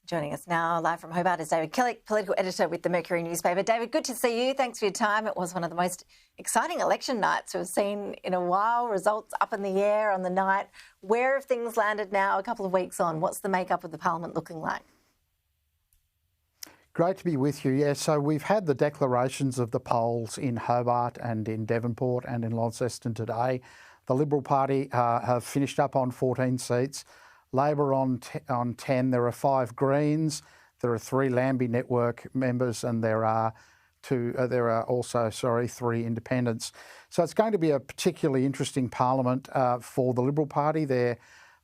Joining us now live from Hobart is David Killick, political editor with the Mercury newspaper. David, good to see you. Thanks for your time. It was one of the most exciting election nights we've seen in a while. Results up in the air on the night. Where have things landed now a couple of weeks on? What's the makeup of the parliament looking like? Great to be with you. Yeah, so we've had the declarations of the polls in Hobart and in Devonport and in Launceston today. The Liberal Party have finished up on 14 seats. Labor on 10. There are 5 Greens. There are 3 Lambie Network members, and there are also 3 independents. So it's going to be a particularly interesting parliament for the Liberal Party. They're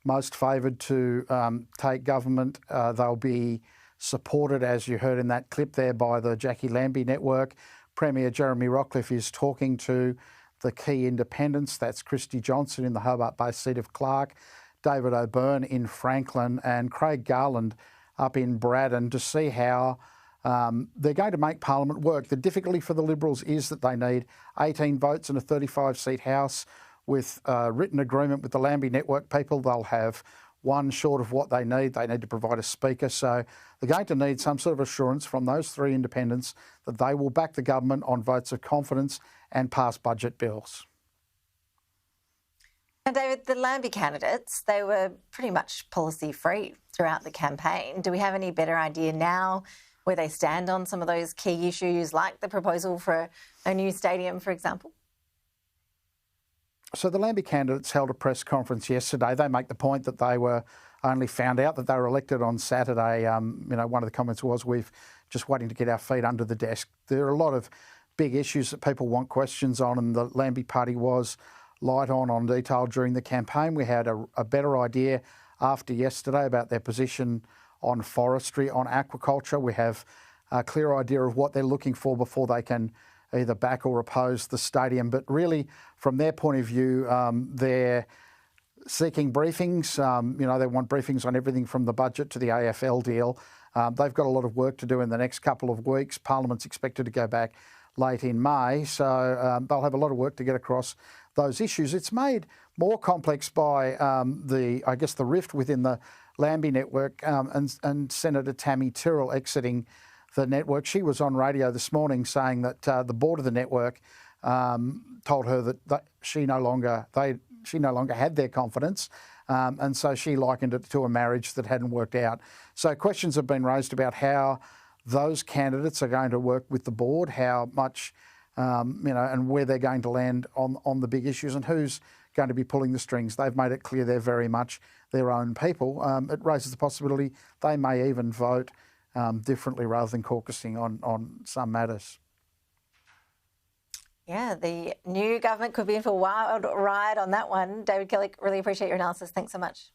most favoured to take government. They'll be supported, as you heard in that clip there, by the Jacqui Lambie Network. Premier Jeremy Rockliff is talking to the key independents. That's Christy Johnson in the Hobart-based seat of Clark, David O'Byrne in Franklin, and Craig Garland up in Braddon to see how they're going to make Parliament work. The difficulty for the Liberals is that they need 18 votes in a 35-seat House. With written agreement with the Lambie Network people, they'll have one short of what they need. They need to provide a speaker. So they're going to need some sort of assurance from those 3 independents that they will back the government on votes of confidence and pass budget bills. And David, the Lambie candidates, they were pretty much policy-free throughout the campaign. Do we have any better idea now where they stand on some of those key issues, like the proposal for a new stadium, for example? So the Lambie candidates held a press conference yesterday. They make the point that they were only found out that they were elected on Saturday. One of the comments was, we've just waiting to get our feet under the desk. There are a lot of big issues that people want questions on, and the Lambie Party was light on detail during the campaign. We had a better idea after yesterday about their position on forestry, on aquaculture. We have a clear idea of what they're looking for before they can either back or oppose the stadium. But really, from their point of view, they're seeking briefings. They want briefings on everything from the budget to the AFL deal. They've got a lot of work to do in the next couple of weeks. Parliament's expected to go back late in May, so they'll have a lot of work to get across those issues. It's made more complex by the rift within the Lambie Network and Senator Tammy Tyrrell exiting the network. She was on radio this morning saying that the board of the network told her that she no longer had their confidence, and so she likened it to a marriage that hadn't worked out. So questions have been raised about how those candidates are going to work with the board, how much, and where they're going to land on the big issues and who's going to be pulling the strings. They've made it clear they're very much their own people. It raises the possibility they may even vote differently rather than caucusing on some matters. Yeah, the new government could be in for a wild ride on that one. David Killick, really appreciate your analysis. Thanks so much.